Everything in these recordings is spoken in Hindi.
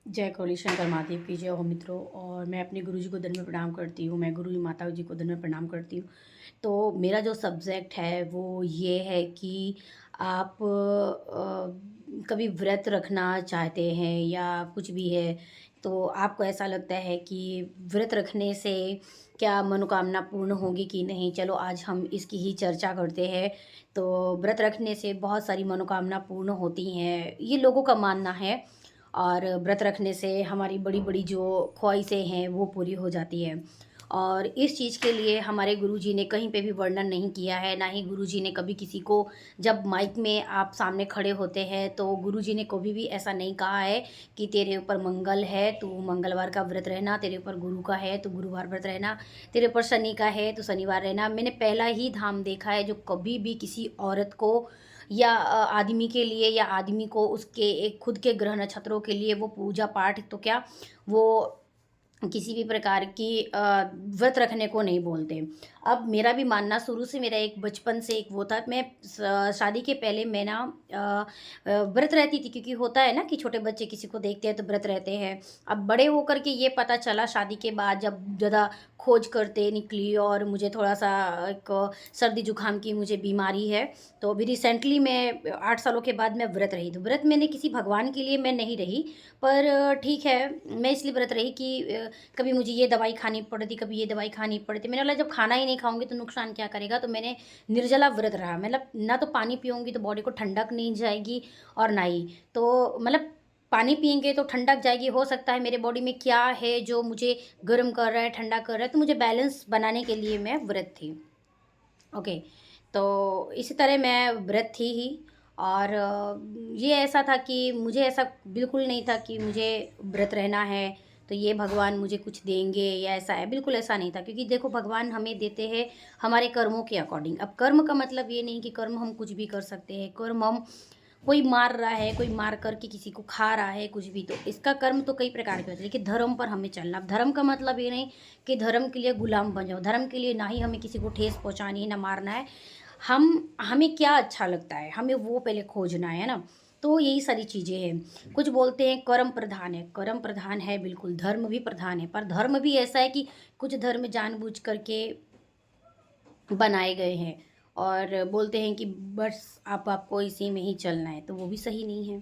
जय कौली शंकर महादेव की जय हो मित्रों। और मैं अपने गुरुजी को दिन में प्रणाम करती हूँ, मैं गुरु माता जी को दिन में प्रणाम करती हूँ। तो मेरा जो सब्जेक्ट है वो ये है कि आप कभी व्रत रखना चाहते हैं या कुछ भी है, तो आपको ऐसा लगता है कि व्रत रखने से क्या मनोकामना पूर्ण होगी कि नहीं। चलो आज हम इसकी ही चर्चा करते हैं। तो व्रत रखने से बहुत सारी मनोकामना पूर्ण होती हैं, ये लोगों का मानना है। और व्रत रखने से हमारी बड़ी-बड़ी जो ख्वाहिशें हैं वो पूरी हो जाती है। और इस चीज़ के लिए हमारे गुरुजी ने कहीं पे भी वर्णन नहीं किया है, ना ही गुरुजी ने कभी किसी को, जब माइक में आप सामने खड़े होते हैं तो गुरुजी ने कभी भी ऐसा नहीं कहा है कि तेरे ऊपर मंगल है तो मंगलवार का व्रत रहना, तेरे ऊपर गुरु का है तो गुरुवार व्रत रहना, तेरे ऊपर शनि का है तो शनिवार रहना। मैंने पहला ही धाम देखा है जो कभी भी किसी औरत को या आदमी के लिए, या आदमी को उसके एक खुद के ग्रह नक्षत्रों के लिए वो पूजा पाठ तो क्या, वो किसी भी प्रकार की व्रत रखने को नहीं बोलते। अब मेरा भी मानना शुरू से, मेरा एक बचपन से एक वो था, मैं शादी के पहले मैं ना व्रत रहती थी, क्योंकि होता है ना कि छोटे बच्चे किसी को देखते हैं तो व्रत रहते हैं। अब बड़े होकर के ये पता चला शादी के बाद, जब ज़्यादा खोज करते निकली और मुझे थोड़ा सा एक सर्दी जुकाम की मुझे बीमारी है। तो अभी रिसेंटली मैं 8 सालों के बाद मैं व्रत रही। तो व्रत मैंने किसी भगवान के लिए मैं नहीं रही, पर ठीक है, मैं इसलिए व्रत रही कि कभी मुझे ये दवाई खानी पड़ती, कभी ये दवाई खानी पड़ती। मैंने बोला जब खाना ही नहीं खाऊंगी तो नुकसान क्या करेगा। तो मैंने निर्जला व्रत रहा, मतलब ना तो पानी पीऊँगी तो बॉडी को ठंडक नहीं जाएगी, और ना ही तो मतलब पानी पिएंगे तो ठंडक जाएगी। हो सकता है मेरे बॉडी में क्या है जो मुझे गर्म कर रहा है, ठंडा कर रहा है, तो मुझे बैलेंस बनाने के लिए मैं व्रत थी। ओके। तो इसी तरह मैं व्रत थी ही। और ये ऐसा था कि मुझे ऐसा बिल्कुल नहीं था कि मुझे व्रत रहना है तो ये भगवान मुझे कुछ देंगे या ऐसा है, बिल्कुल ऐसा नहीं था। क्योंकि देखो भगवान हमें देते हैं हमारे कर्मों के अकॉर्डिंग। अब कर्म का मतलब ये नहीं कि कर्म हम कुछ भी कर सकते हैं। कर्म हम, कोई मार रहा है, कोई मार करके किसी को खा रहा है, कुछ भी, तो इसका कर्म तो कई प्रकार के होते हैं। लेकिन धर्म पर हमें चलना। अब धर्म का मतलब ये नहीं कि धर्म के लिए गुलाम बन जाओ। धर्म के लिए ना ही हमें किसी को ठेस पहुंचानी है, ना मारना है। हमें क्या अच्छा लगता है, हमें वो पहले खोजना है ना। तो यही सारी चीज़ें हैं। कुछ बोलते हैं कर्म प्रधान है, कर्म प्रधान है बिल्कुल, धर्म भी प्रधान है। पर धर्म भी ऐसा है कि कुछ धर्म जानबूझ करके बनाए गए हैं और बोलते हैं कि बस आपको इसी में ही चलना है, तो वो भी सही नहीं है।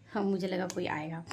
हाँ, मुझे लगा कोई आएगा।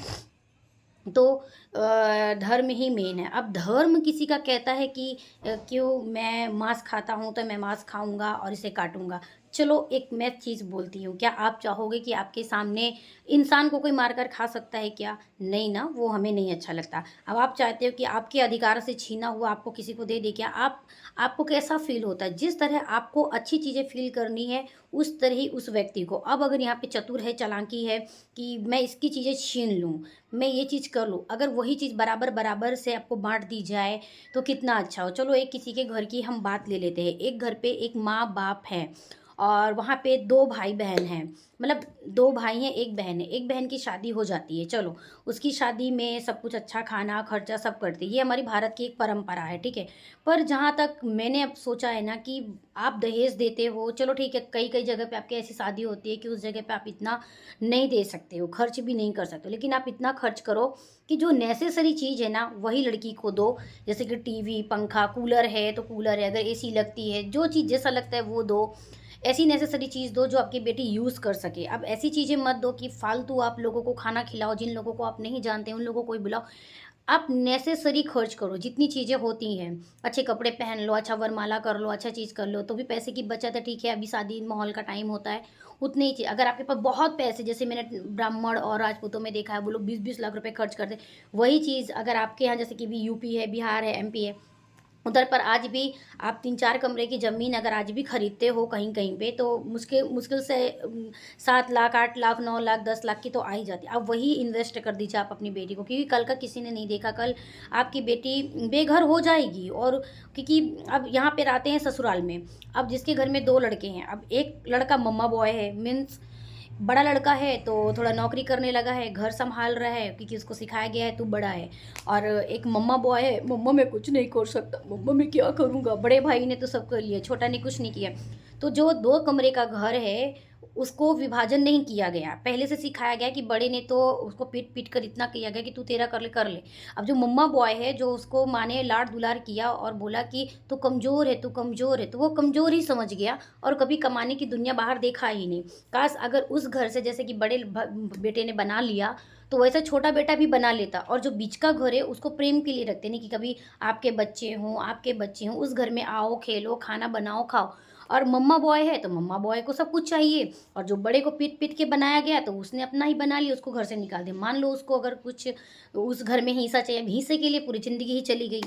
तो धर्म ही मेन है। अब धर्म किसी का कहता है कि क्यों मैं मांस खाता हूँ तो मैं मांस खाऊंगा और इसे काटूंगा। चलो एक मैं चीज़ बोलती हूँ, क्या आप चाहोगे कि आपके सामने इंसान को कोई मारकर खा सकता है क्या? नहीं ना, वो हमें नहीं अच्छा लगता। अब आप चाहते हो कि आपके अधिकार से छीना हुआ आपको किसी को दे दे क्या? आपको कैसा फील होता है? जिस तरह आपको अच्छी चीज़ें फील करनी है उस तरह ही उस व्यक्ति को। अब अगर यहाँ पे चतुर है, चालाकी है कि मैं इसकी चीज़ें छीन लूँ, मैं ये चीज़ कर लूँ, अगर वही चीज़ बराबर-बराबर से आपको बाँट दी जाए, तो कितना अच्छा हो। चलो एक किसी के घर की हम बात ले लेते हैं। एक घर पे एक माँ-बाप हैं और वहाँ पे 2 भाई-बहन हैं। मतलब 2 भाई हैं, 1 बहन है। एक बहन की शादी हो जाती है, चलो, उसकी शादी में सब कुछ अच्छा खाना, खर्चा सब करते हैं। ये हमारी भारत की एक परंपरा है, ठीक है? पर जहाँ तक मैंने अब सोचा है ना कि आप दहेज देते हो, चलो ठीक है, कई-कई जगह पे आपकी ऐसी शादी होती है कि उस जगह पे आप इतना नहीं दे सकते हो, खर्च भी नहीं कर सकते हो। लेकिन आप इतना खर्च करो कि जो नेसेसरी चीज़ है ना, वही लड़की को दो। जैसे कि टीवी, पंखा, कूलर है तो कूलर है, अगर एसी लगती है, जो चीज़ जैसा लगता है वो दो। ऐसी नेसेसरी चीज़ दो जो आपकी बेटी यूज़ कर सके। अब ऐसी चीज़ें मत दो कि फालतू आप लोगों को खाना खिलाओ, जिन लोगों को आप नहीं जानते उन लोगों को ही बुलाओ। आप नेसेसरी खर्च करो, जितनी चीज़ें होती हैं। अच्छे कपड़े पहन लो, अच्छा वरमाला कर लो, अच्छा चीज़ कर लो, तो भी पैसे की बचत है, ठीक है, अभी शादी माहौल का टाइम होता है, उतनी ही चीज़। अगर आपके पास बहुत पैसे, जैसे मैंने ब्राह्मण और राजपूतों में देखा है, वो लोग 20-20 लाख रुपए खर्च करते हैं। वही चीज़ अगर आपके यहाँ, जैसे कि भी यूपी है, बिहार है, एमपी है, उधर पर आज भी आप 3-4 कमरे की ज़मीन अगर आज भी खरीदते हो कहीं-कहीं पे, तो मुश्किल मुश्किल से 7 लाख, 8 लाख, 9 लाख, 10 लाख की तो आ ही जाती है। अब वही इन्वेस्ट कर दीजिए आप अपनी बेटी को, क्योंकि कल का किसी ने नहीं देखा, कल आपकी बेटी बेघर हो जाएगी। और क्योंकि अब यहाँ पे रहते हैं ससुराल में, अब जिसके घर में 2 लड़के हैं, अब एक लड़का मम्मा बॉय है, मीन्स बड़ा लड़का है तो थोड़ा नौकरी करने लगा है, घर सँभाल रहा है क्योंकि उसको सिखाया गया है तू बड़ा है। और एक मम्मा बॉय है, मम्मा मैं कुछ नहीं कर सकता, मम्मा मैं क्या करूँगा? बड़े भाई ने तो सब कर लिया, छोटा ने कुछ नहीं किया। तो जो 2 कमरे का घर है, उसको विभाजन नहीं किया गया। पहले से सिखाया गया कि बड़े ने तो उसको पीट-पीट कर इतना किया गया कि तू तेरा कर ले, कर ले। अब जो मम्मा बॉय है, जो उसको माँ ने लाड-दुलार किया और बोला कि तू कमज़ोर है, तू कमज़ोर है, तो वो कमज़ोर ही समझ गया और कभी कमाने की दुनिया बाहर देखा ही नहीं। काश अगर उस घर से जैसे कि बड़े बेटे ने बना लिया, तो वैसा छोटा बेटा भी बना लेता और जो बीच का घर है, उसको प्रेम के लिए रखते, नहीं कि कभी आपके बच्चे हों, उस घर में आओ, खेलो, खाना बनाओ, खाओ। और मम्मा बॉय है तो मम्मा बॉय को सब कुछ चाहिए और जो बड़े को पीट-पीट के बनाया गया तो उसने अपना ही बना लिया, उसको घर से निकाल दिया। मान लो उसको अगर कुछ उस घर में हिस्सा चाहिए, हिस्से के लिए पूरी ज़िंदगी ही चली गई।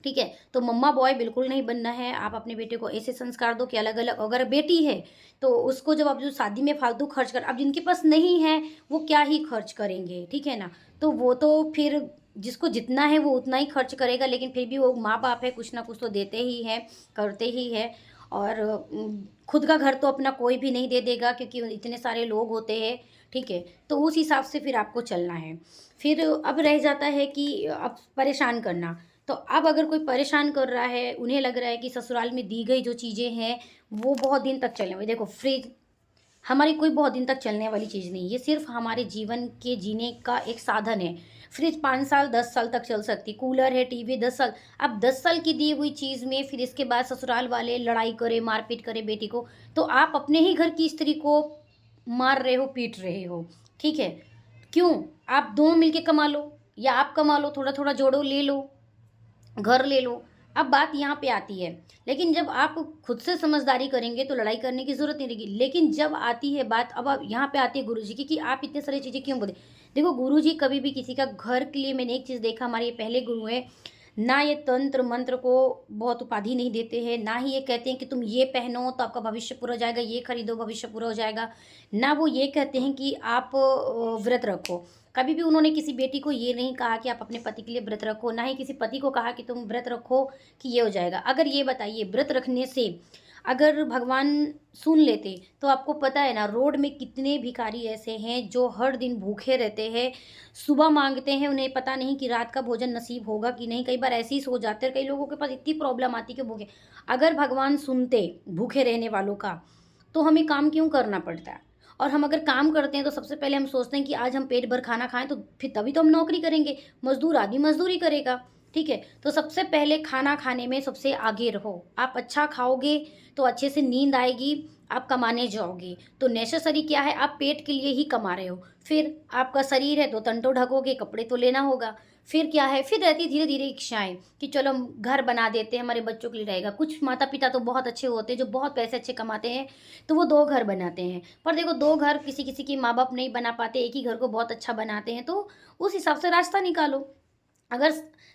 ठीक है? तो मम्मा बॉय बिल्कुल नहीं बनना है। आप अपने बेटे को ऐसे संस्कार दो कि अलग-अलग, अगर बेटी है, तो उसको जब आप जो शादी में फालतू खर्च कर, अब जिनके पास नहीं है, वो क्या ही खर्च करेंगे, ठीक है ना? तो वो तो फिर जिसको जितना है वो उतना ही खर्च करेगा, लेकिन फिर भी वो माँ-बाप है, कुछ ना कुछ तो देते ही हैं, करते ही हैं। और खुद का घर तो अपना कोई भी नहीं दे देगा क्योंकि इतने सारे लोग होते हैं, ठीक है? तो उस हिसाब से फिर आपको चलना है। फिर अब रह जाता है कि अब परेशान करना। तो अब अगर कोई परेशान कर रहा है, उन्हें लग रहा है कि ससुराल में दी गई जो चीज़ें हैं, वो बहुत दिन तक चलें। देखो, फ्रिज हमारी कोई बहुत दिन तक चलने वाली चीज़ नहीं है, ये सिर्फ़ हमारे जीवन के जीने का एक साधन है। फ्रिज 5 साल, 10 साल तक चल सकती, कूलर है, टीवी 10 साल। अब 10 साल की दी हुई चीज़ में फिर इसके बाद ससुराल वाले लड़ाई करें, मारपीट करें बेटी को, तो आप अपने ही घर की स्त्री को मार रहे हो, पीट रहे हो, ठीक है? क्यों? आप दोनों मिलके कमा लो या आप कमा लो, थोड़ा-थोड़ा जोड़ो, ले लो। घर ले लो। अब बात यहाँ पे आती है, लेकिन जब आप खुद से समझदारी करेंगे तो लड़ाई करने की ज़रूरत नहीं रहेगी। लेकिन जब आती है बात, अब आप यहाँ पे आती है गुरुजी की कि आप इतने सारी चीज़ें क्यों बोले? देखो, गुरुजी कभी भी किसी का घर के लिए, मैंने एक चीज़ देखा, हमारे ये पहले गुरु हैं, ना ये तंत्र मंत्र को बहुत उपाधि नहीं देते हैं, ना ही ये कहते हैं कि तुम ये पहनो तो आपका भविष्य पूरा हो जाएगा, ये खरीदो भविष्य पूरा हो जाएगा। ना वो ये कहते हैं कि आप व्रत रखो। कभी भी उन्होंने किसी बेटी को ये नहीं कहा कि आप अपने पति के लिए व्रत रखो, ना ही किसी पति को कहा कि तुम व्रत रखो कि ये हो जाएगा। अगर ये बताइए, व्रत रखने से अगर भगवान सुन लेते, तो आपको पता है ना, रोड में कितने भिखारी ऐसे हैं जो हर दिन भूखे रहते हैं, सुबह माँगते हैं, उन्हें पता नहीं कि रात का भोजन नसीब होगा कि नहीं, कई बार ऐसे ही सो जाते हैं, कई लोगों के पास इतनी प्रॉब्लम आती है कि भूखे। अगर भगवान सुनते भूखे रहने वालों का, तो हमें काम क्यों करना पड़ता है? और हम अगर काम करते हैं तो सबसे पहले हम सोचते हैं कि आज हम पेट भर खाना खाएँ, तो फिर तभी तो हम नौकरी करेंगे। मज़दूर आदमी मज़दूरी करेगा, ठीक है? तो सबसे पहले खाना खाने में सबसे आगे रहो। आप अच्छा खाओगे तो अच्छे से नींद आएगी, आप कमाने जाओगे। तो नेसेसरी क्या है, आप पेट के लिए ही कमा रहे हो। फिर आपका शरीर है तो तन तो ढकोगे, कपड़े तो लेना होगा। फिर क्या है, फिर रहती है धीरे-धीरे इच्छाएँ कि चलो हम घर बना देते हैं, हमारे बच्चों के लिए रहेगा। कुछ माता-पिता तो बहुत अच्छे होते हैं, जो बहुत पैसे अच्छे कमाते हैं, तो वो 2 घर बनाते हैं। पर देखो, 2 घर किसी-किसी के माँ-बाप नहीं बना पाते, एक ही घर को बहुत अच्छा बनाते हैं, तो उस हिसाब से रास्ता निकालो। अगर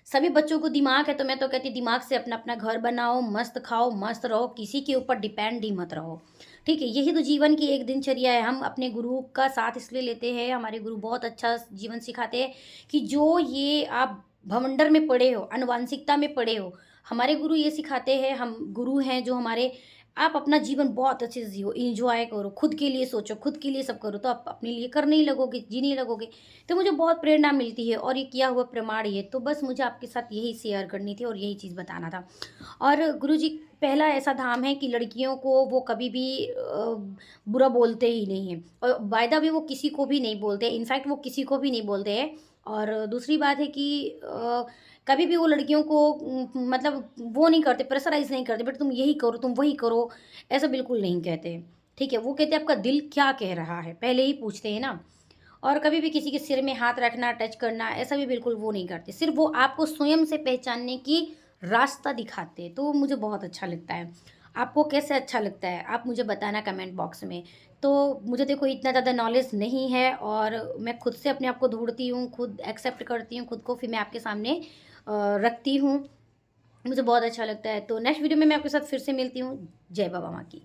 सभी बच्चों को दिमाग है तो मैं तो कहती दिमाग से अपना-अपना घर बनाओ, मस्त खाओ, मस्त रहो, किसी के ऊपर डिपेंड ही मत रहो। ठीक है? यही तो जीवन की एक दिनचर्या है। हम अपने गुरु का साथ इसलिए लेते हैं, हमारे गुरु बहुत अच्छा जीवन सिखाते हैं कि जो ये आप भवंडर में पड़े हो, आनुवांशिकता में पड़े हो, हमारे गुरु ये सिखाते हैं, हम गुरु हैं जो हमारे, आप अपना जीवन बहुत अच्छे से जियो, एन्जॉय करो, खुद के लिए सोचो, खुद के लिए सब करो, तो आप अपने लिए करने ही लगोगे, जीने लगोगे। तो मुझे बहुत प्रेरणा मिलती है और ये किया हुआ प्रमाण ही है। तो बस मुझे आपके साथ यही शेयर करनी थी और यही चीज़ बताना था। और गुरुजी पहला ऐसा धाम है कि लड़कियों को वो कभी भी बुरा बोलते ही नहीं हैं और बाय द वे वो किसी को भी नहीं बोलते, इनफैक्ट वो किसी को भी नहीं बोलते हैं। और दूसरी बात है कि कभी भी वो लड़कियों को मतलब वो नहीं करते, प्रेशराइज़ नहीं करते, बेटा तुम यही करो, तुम वही करो, ऐसा बिल्कुल नहीं कहते। ठीक है? वो कहते हैं आपका दिल क्या कह रहा है, पहले ही पूछते हैं ना। और कभी भी किसी के सिर में हाथ रखना, टच करना, ऐसा भी बिल्कुल वो नहीं करते। सिर्फ़ वो आपको स्वयं से पहचानने की रास्ता दिखाते हैं, तो वो मुझे बहुत अच्छा लगता है। आपको कैसे अच्छा लगता है? आप मुझे बताना कमेंट बॉक्स में। तो मुझे देखो इतना ज़्यादा नॉलेज नहीं है और मैं खुद से अपने आप को ढूँढती हूँ, खुद एक्सेप्ट करती हूँ खुद को, फिर मैं आपके सामने रखती हूँ। मुझे बहुत अच्छा लगता है। तो नेक्स्ट वीडियो में मैं आपके साथ फिर से मिलती हूँ। जय बाबा माँ की।